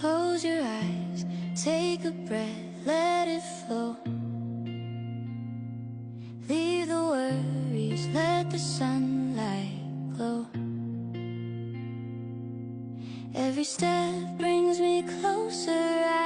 Close your eyes, take a breath, let it flow. Leave the worries, let the sunlight glow. Every step brings me closer.